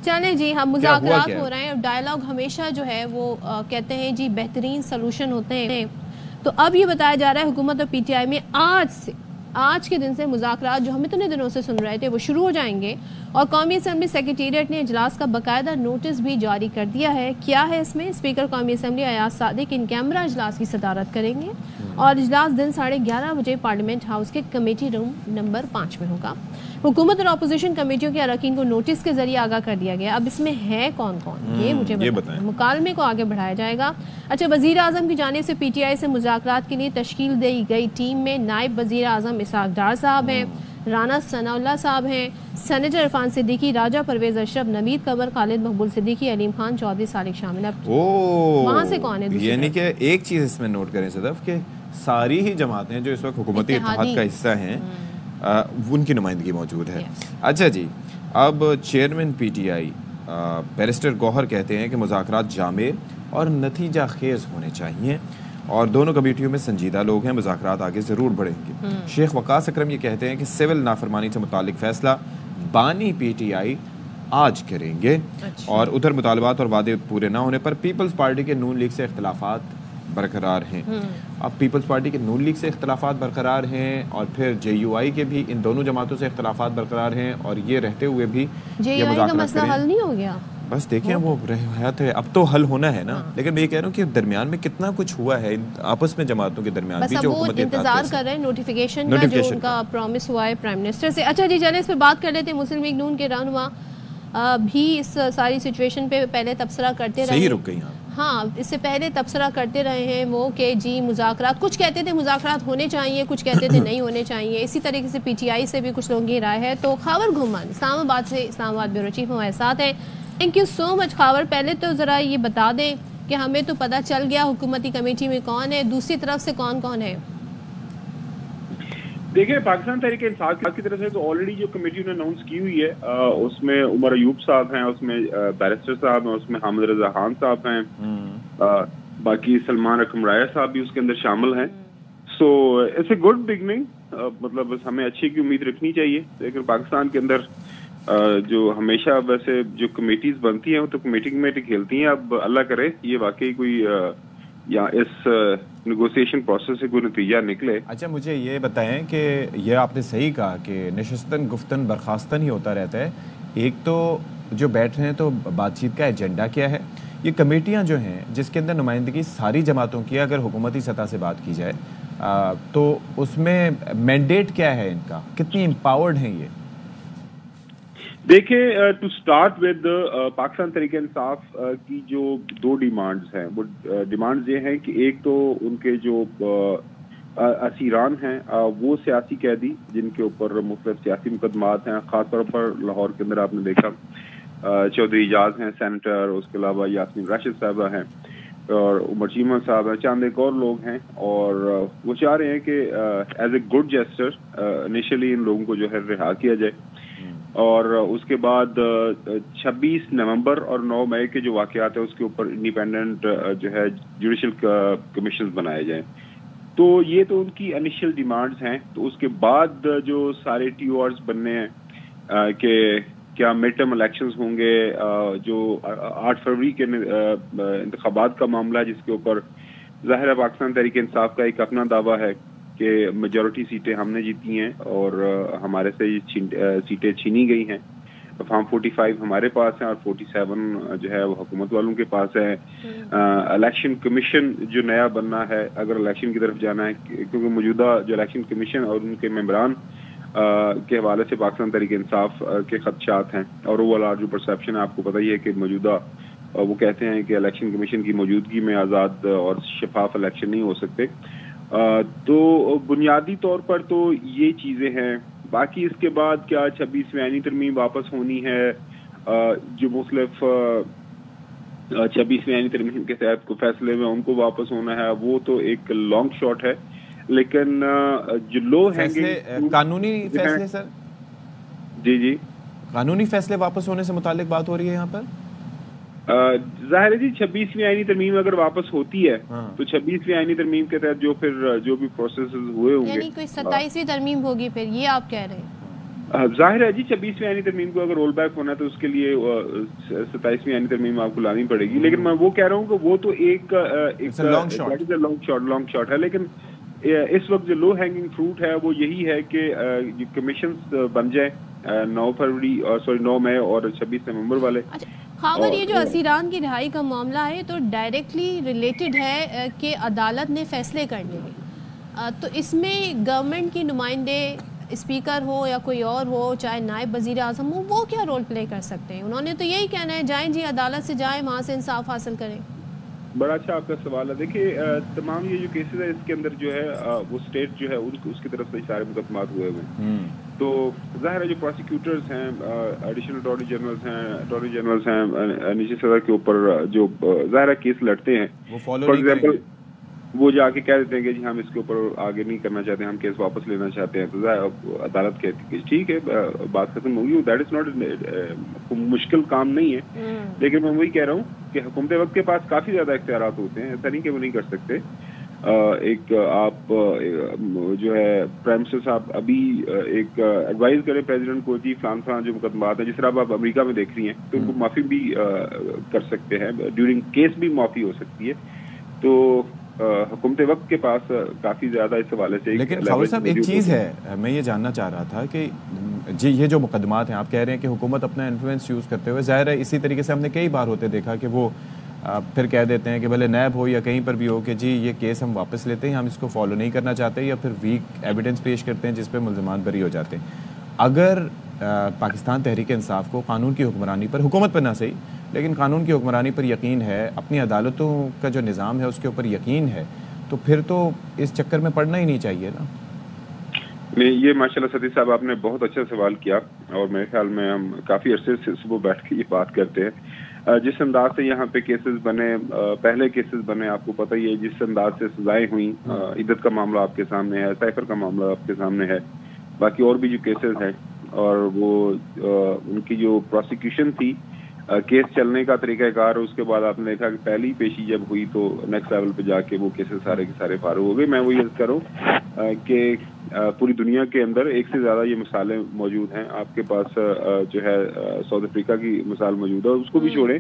चले जी, हम मुज़ाकरात हो रहे हैं। डायलॉग हमेशा जो है वो कहते हैं जी बेहतरीन सलूशन होते हैं। तो अब ये बताया जा रहा है हुकूमत और पीटीआई में आज के दिन से मुज़ाकरात जो हम इतने दिनों से सुन रहे थे वो शुरू हो जाएंगे। और कौमी असम्बली सेक्रेटेरिएट ने इजलास का बाकायदा नोटिस भी जारी कर दिया है। क्या है इसमें? स्पीकर कौमी assembly Ayaz Sadiq in camera इजलास की सदारत करेंगे और इजलास दिन 11:30 बजे पार्लियामेंट हाउस के कमेटी रूम नंबर 5 में होगा। हुकूमत और अपोजिशन कमेटियों के अरकान को नोटिस के जरिए आगाह कर दिया गया। अब इसमें है कौन कौन, ये मुझे बताएं। मुकालमे को आगे बढ़ाया जाएगा। अच्छा, वजीर आजम की जानिब से पीटीआई से मुज़ाकरात के लिए तश्कील दी गई टीम में नायब वजीर आजम इसहाक डार साहब हैं, राना सनाउल्लाह साहब हैं, सेनेटर इरफान सिद्दीकी, राजा परवेज अशरफ, नवीद कमर, खालिद मकबूल सिद्दीकी, अलीम खान चौधरी सालिक शामिल है। वहाँ से कौन है? यानी कि एक चीज इसमें नोट करें सदफ के सारी ही जमातें जो इस वक्त हुकूमती इत्तेहाद का हिस्सा हैं उनकी नुमाइंदगी मौजूद है। अच्छा जी, अब चेयरमैन पीटीआई बैरिस्टर गौहर कहते हैं कि मुज़ाकरात जामे और नतीजा खेज होने चाहिए और दोनों कमेटियों में संजीदा लोग हैं, मुज़ाकरात आगे ज़रूर बढ़ेंगे। शेख वकास अकरम ये कहते हैं कि सिविल नाफरमानी से मुतालिक फैसला बानी पीटीआई आज करेंगे। और उधर मुतालबात और वादे पूरे ना होने पर पीपल्स पार्टी के नून लीग से इख्तलाफात बरकरार हैं। अब पीपल्स पार्टी के नून लीग से इख्तलाफात बरकरार हैं और फिर JUI के भी इन दोनों जमातों से इख्तलाफात बरकरार हैं और ये रहते हुए भी JUI का मसला हल नहीं हो गया। बस देखिए वो रहत है, अब तो हल होना है ना। लेकिन मैं ये कह रहा हूँ कि दरमियान में कितना कुछ हुआ है आपस में जमातों के दरमियान भी, जो हुकूमत इंतजार कर रहे हैं नोटिफिकेशन का जो उनका प्रॉमिस हुआ है प्राइम मिनिस्टर से। अच्छा जी, चले इस पे बात कर लेते हैं। मुस्लिम लीग नून के रहनुमा भी इस सारी सिचुएशन पे पहले तबसरा करते रहे। सही रुक गई। हाँ, इससे पहले तबसरा करते रहे हैं वो कि जी मुज़ाकरात, कुछ कहते थे मुज़ाकरात होने चाहिए, कुछ कहते थे नहीं होने चाहिए। इसी तरीके से पीटीआई से भी कुछ लोगों की राय है। तो खावर घुमान इस्लामाबाद से, इस्लामाबाद ब्यूरो चीफ हमारे साथ हैं। Thank you so much Khawar. पहले तो ज़रा ये बता दें कि हमें तो पता चल गया हुकूमती कमेटी में कौन है, दूसरी तरफ से कौन कौन है? देखिए, पाकिस्तान तहरीक इंसाफ की तरफ से तो ऑलरेडी जो कमेटी उन्होंने अनाउंस की हुई है उसमें उमर अयूब साहब हैं, उसमें बैरिस्टर साहब हैं, उसमें हामिद रजा खान साहब हैं, बाकी सलमान रकम राया साहब भी उसके अंदर शामिल हैं। So it's a good beginning. मतलब बस हमें अच्छी की उम्मीद रखनी चाहिए। लेकिन पाकिस्तान के अंदर जो हमेशा वैसे जो कमेटीज बनती हैं वो तो कमेटी खेलती हैं। अब अल्लाह करे ये वाकई कोई या इस नेगोशिएशन प्रोसेस से कोई नतीजा निकले। अच्छा, मुझे ये बताएं कि ये आपने सही कहा कि नशस्तन गुफ्तन बर्खास्तन ही होता रहता है। एक तो जो बैठ रहे हैं तो बातचीत का एजेंडा क्या है? ये कमेटियां जो हैं जिसके अंदर नुमाइंदगी सारी जमातों की, अगर हुकूमती सतह से बात की जाए तो उसमें मैंडेट क्या है इनका, कितनी एम्पावर्ड हैं ये? देखिए, to start with Pakistan Tehreek Insaf की जो दो डिमांड्स हैं, वो डिमांड्स ये हैं कि एक तो उनके जो असीरान हैं वो सियासी कैदी जिनके ऊपर मुख्तलिफ सियासी मुकदमात हैं, खासतौर पर लाहौर के अंदर आपने देखा चौधरी इजाज हैं सेनेटर, उसके अलावा यास्मीन राशिद साहबा हैं और उमर चीमा साहब हैं, चंद एक और लोग हैं। और वो चाह रहे हैं कि as a good gesture initially इन लोगों को जो है रिहा किया जाए और उसके बाद 26 नवंबर और 9 मई के जो वाकयात है उसके ऊपर इंडिपेंडेंट जो है जुडिशल कमीशन बनाए जाएं। तो ये तो उनकी इनिशियल डिमांड्स हैं। तो उसके बाद जो सारे TORs बनने हैं कि क्या मिड टर्म इलेक्शंस होंगे, जो 8 फरवरी के इंतखाबात का मामला है जिसके ऊपर ज़ाहिर है पाकिस्तान तहरीक इंसाफ का एक अपना दावा है कि मेजॉरिटी सीटें हमने जीती हैं और हमारे से ये सीटें छीनी गई हैं। फॉर्म 45 हमारे पास हैं और 47 जो है वो हुकूमत वालों के पास है। इलेक्शन कमीशन जो नया बनना है, अगर इलेक्शन की तरफ जाना है, क्योंकि मौजूदा जो इलेक्शन कमीशन और उनके मेंबरान के हवाले से पाकिस्तान तहरीक इंसाफ के खदशात हैं और ओवरऑल जो परसेप्शन है आपको पता ही है कि मौजूदा वो कहते हैं कि इलेक्शन कमीशन की मौजूदगी में आज़ाद और शफाफ इलेक्शन नहीं हो सकते। तो बुनियादी तौर पर तो ये चीज़ें हैं। बाकी इसके बाद क्या 26वीं आईनी तरमीम वापस होनी है, जो मुख्तलिफ 26वीं आईनी तरमीम के तहत को फैसले में उनको वापस होना है, वो तो एक लॉन्ग शॉट है। लेकिन जो लो हैंगिंग कानूनी फैसले सर, जी कानूनी फैसले वापस होने से मुतालिक बात हो रही है यहाँ पर। जाहिर है जी 26वीं आईनी तरमीम अगर वापस होती है तो 26वीं आईनी तरमीम के तहत जो भी प्रोसेस हुए होंगे, यानी कोई 27वीं तरमीम होगी फिर, ये आप कह रहे हैं? जाहिर है जी 26वीं आईनी तरमीम को अगर रोल बैक होना है तो उसके लिए 27वीं आईनी तरमीम आपको लानी पड़ेगी। लेकिन मैं वो कह रहा हूँ कि वो तो एक लॉन्ग शॉट है। लेकिन इस वक्त जो लो हैंगिंग फ्रूट है वो यही है कि कमीशंस बन जाए 9 मई और 26 नवंबर वाले। खावर, ये जो असीरान की रिहाई का मामला है तो डायरेक्टली रिलेटेड है कि अदालत ने फैसले करने में, तो इसमें गवर्नमेंट की नुमाइंदे, स्पीकर हो या कोई और हो, चाहे नायब वजीर आजम हो, वो क्या रोल प्ले कर सकते हैं? उन्होंने तो यही कहना है जाएं जी अदालत से जाएं, वहाँ से इंसाफ हासिल करें। बड़ा अच्छा आपका सवाल है। देखिए तमाम ये जो केसेस है इसके अंदर जो है वो स्टेट जो है उसकी तरफ से सारे मुकदमात हुए हैं। तो ज़ाहिर है जो प्रोसिक्यूटर्स हैं, एडिशनल अटॉर्नी जनरल्स हैं निजी सदर के ऊपर जो ज़ाहिर केस लड़ते हैं, फॉर एग्जाम्पल वो जाके कह देते हैं कि जी हम इसके ऊपर आगे नहीं करना चाहते, हम केस वापस लेना चाहते हैं, तो अदालत कहती है ठीक है बात खत्म होगी। दैट इज नॉट मुश्किल काम नहीं है। लेकिन मैं वही कह रहा हूँ कि हुकूमत वक्त के पास काफी ज्यादा इख्तियारात होते हैं, ऐसा नहीं कि वो नहीं कर सकते। एक आप जो है प्राइम मिनिस्टर साहब अभी एक एडवाइस करें प्रेसिडेंट को जी फलान जो मुकदमात है, जिस तरह आप अमेरिका में देख रही हैं, तो उनको माफी भी कर सकते हैं, ड्यूरिंग केस भी माफी हो सकती है। तो हुकूमत वक्त के पास काफी ज्यादा इस हवाले से। लेकिन खावर साहब एक चीज़ है, मैं ये जानना चाह रहा था कि जी ये जो मुकदमात हैं, आप कह रहे हैं कि हुकूमत अपना इन्फ्लुएंस यूज़ करते हुए, ज़ाहिर है इसी तरीके से हमने कई बार होते देखा कि वो फिर कह देते हैं कि भले नैब हो या कहीं पर भी हो कि जी ये केस हम वापस लेते हैं, हम इसको फॉलो नहीं करना चाहते, या फिर वीक एविडेंस पेश करते हैं जिस पे मुल्ज़मान बरी हो जाते हैं। अगर पाकिस्तान तहरीक इंसाफ को कानून की हुक्मरानी पर, हुकूमत पर ना सही लेकिन कानून की हुक्मरानी पर यकीन है, अपनी अदालतों का जो निज़ाम है उसके ऊपर यकीन है, तो फिर तो इस चक्कर में पड़ना ही नहीं चाहिए ना। ये माशाल्लाह सतीश साहब आपने बहुत अच्छा सवाल किया, और मेरे ख्याल में हम काफ़ी अरसे से सुबह बैठ के ये बात करते हैं। जिस अंदाज से यहाँ पे केसेस बने, पहले केसेस बने, आपको पता ही है, जिस अंदाज से सजाएं हुई, इद्दत का मामला आपके सामने है, साइफर का मामला आपके सामने है, बाकी और भी जो केसेस हैं, और वो उनकी जो प्रोसिक्यूशन थी, केस चलने का तरीकाकार, उसके बाद आपने देखा कि पहली पेशी जब हुई तो नेक्स्ट लेवल पे जाके वो केसेस सारे के सारे फारू हो गए। मैं वही अर्ज करूँ कि पूरी दुनिया के अंदर एक से ज्यादा ये मिसालें मौजूद हैं। आपके पास जो है साउथ अफ्रीका की मिसाल मौजूद है, उसको भी छोड़ें,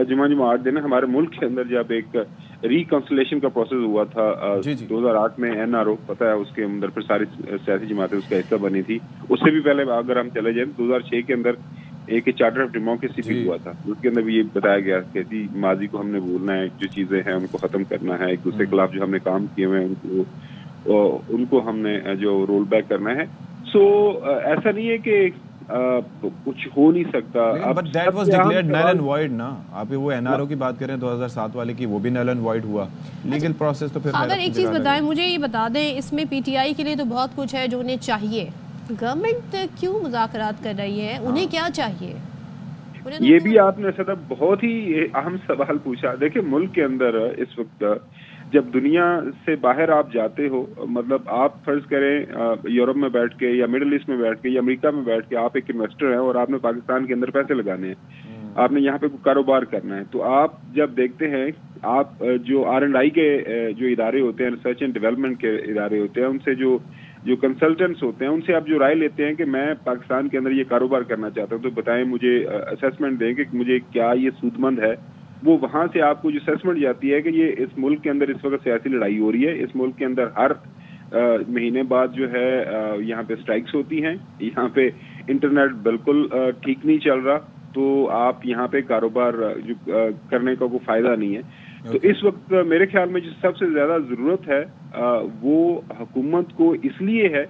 जुमा 8 दिन हमारे मुल्क के अंदर जब एक रिकॉन्सिलेशन का प्रोसेस हुआ था 2008 में, NRO पता है, उसके अंदर फिर सारी सियासी जमातें उसका हिस्सा बनी थी। उससे भी पहले अगर हम चले जाए 2006 के अंदर एक चार्टर ऑफ डेमोक्रेसी भी हुआ था, उसके अंदर भी ये बताया गया कि जी माजी को हमने भूलना है, जो चीजें हैं उनको खत्म करना है, एक दूसरे के खिलाफ जो हमने काम किए हुए हैं उनको हमने जो रोल बैक करना है। सो ऐसा नहीं है कि कुछ हो नहीं सकता। But that was declared null and void ना। आप वो NRO की बात करें 2007 वाले की, वो भी नल एंड वॉइड हुआ। लीगल प्रोसेस तो फिर अगर एक चीज बताएं, मुझे ये बता दें, इसमें PTI के लिए तो बहुत कुछ है जो उन्हें चाहिए, गवर्नमेंट क्यों मुज़ाकरात कर रही है, उन्हें क्या चाहिए? ये भी आपने सदब बहुत ही अहम सवाल पूछा। देखिए मुल्क के अंदर इस वक्त जब दुनिया से बाहर आप जाते हो, मतलब आप फर्ज करें यूरोप में बैठ के या मिडिल ईस्ट में बैठ के या अमेरिका में बैठ के आप एक इन्वेस्टर हैं और आपने पाकिस्तान के अंदर पैसे लगाने हैं, आपने यहाँ पे कारोबार करना है, तो आप जब देखते हैं, आप जो R&I के जो इदारे होते हैं, रिसर्च एंड डेवलपमेंट के इदारे होते हैं, उनसे जो कंसल्टेंट्स होते हैं, उनसे आप जो राय लेते हैं कि मैं पाकिस्तान के अंदर ये कारोबार करना चाहता हूँ, तो बताएं मुझे, असेसमेंट दें कि मुझे क्या ये सूदमंद है। वो वहां से आपको जो असेसमेंट जाती है कि ये इस मुल्क के अंदर इस वक्त सियासी लड़ाई हो रही है, इस मुल्क के अंदर हर महीने बाद जो है यहाँ पे स्ट्राइक्स होती हैं, यहाँ पे इंटरनेट बिल्कुल ठीक नहीं चल रहा, तो आप यहाँ पे कारोबार जो करने का कोई फायदा नहीं है। तो इस वक्त मेरे ख्याल में जो सबसे ज्यादा जरूरत है वो हुकूमत को इसलिए है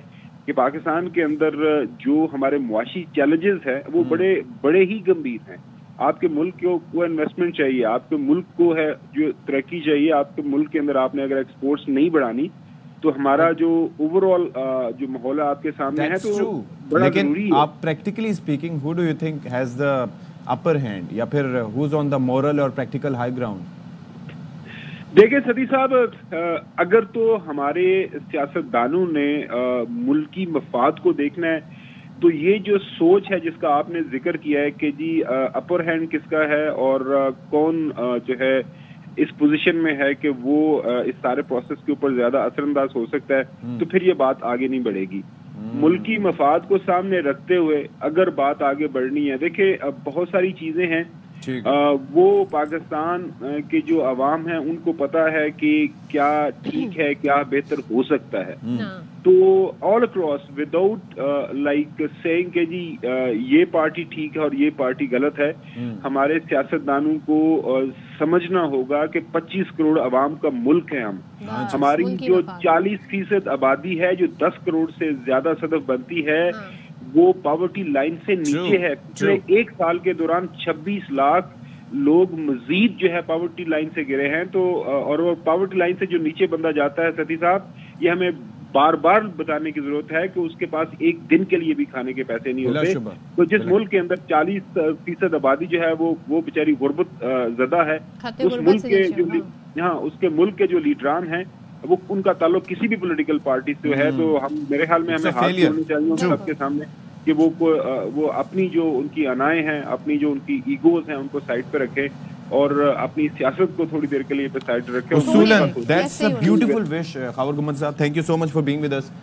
कि पाकिस्तान के अंदर जो हमारे मुआशी चैलेंजेस है वो बड़े ही गंभीर हैं। आपके मुल्क को इन्वेस्टमेंट चाहिए, आपके मुल्क को है जो तरक्की चाहिए, आपके मुल्क के अंदर आपने अगर एक्सपोर्ट्स नहीं बढ़ानी तो हमारा जो ओवरऑल जो माहौल है आपके सामने है, तो बड़ा जरूरी है। आप practically speaking, who do you think has the upper hand, या फिर who is on the moral और प्रैक्टिकल हाई ग्राउंड? देखिए सती साहब, अगर तो हमारे सियासतदानों ने मुल्की मफाद को देखना है, तो ये जो सोच है जिसका आपने जिक्र किया है कि जी अपर हैंड किसका है और कौन जो है इस पोजीशन में है कि वो इस सारे प्रोसेस के ऊपर ज्यादा असरअंदाज हो सकता है, तो फिर ये बात आगे नहीं बढ़ेगी। मुल्की मफाद को सामने रखते हुए अगर बात आगे बढ़नी है, देखिए अब बहुत सारी चीजें हैं। वो पाकिस्तान के जो अवाम है उनको पता है कि क्या ठीक है, क्या बेहतर हो सकता है। तो all across without like saying के जी ये पार्टी ठीक है और ये पार्टी गलत है, हमारे सियासतदानों को समझना होगा कि 25 करोड़ अवाम का मुल्क है हम। हमारी जो 40% आबादी है जो 10 करोड़ से ज्यादा सदफ बनती है वो पॉवर्टी लाइन से नीचे है। पिछले एक साल के दौरान 26 लाख लोग मजीद जो है पॉवर्टी लाइन से गिरे हैं। तो और वो पॉवर्टी लाइन से जो नीचे बंदा जाता है सती साहब, ये हमें बार बार बताने की जरूरत है कि उसके पास एक दिन के लिए भी खाने के पैसे नहीं होते। तो जिस मुल्क के अंदर 40% आबादी जो है वो बेचारी गुर्बत ज़दा है, उस मुल्क के जो उसके मुल्क के जो लीडरान हैं वो उनका ताल्लुक किसी भी पॉलिटिकल पार्टी से है। तो हम मेरे ख्याल में हमें हाथ जोड़ने चाहिए उन सबके सामने कि वो अपनी जो उनकी अनाएं हैं, अपनी जो उनकी ईगोज हैं उनको साइड पे रखें और अपनी सियासत को थोड़ी देर के लिए पे साइड रखें। उसूलन, that's a beautiful wish, ख़ावर गुम्मद साहब, thank you so much for being with us.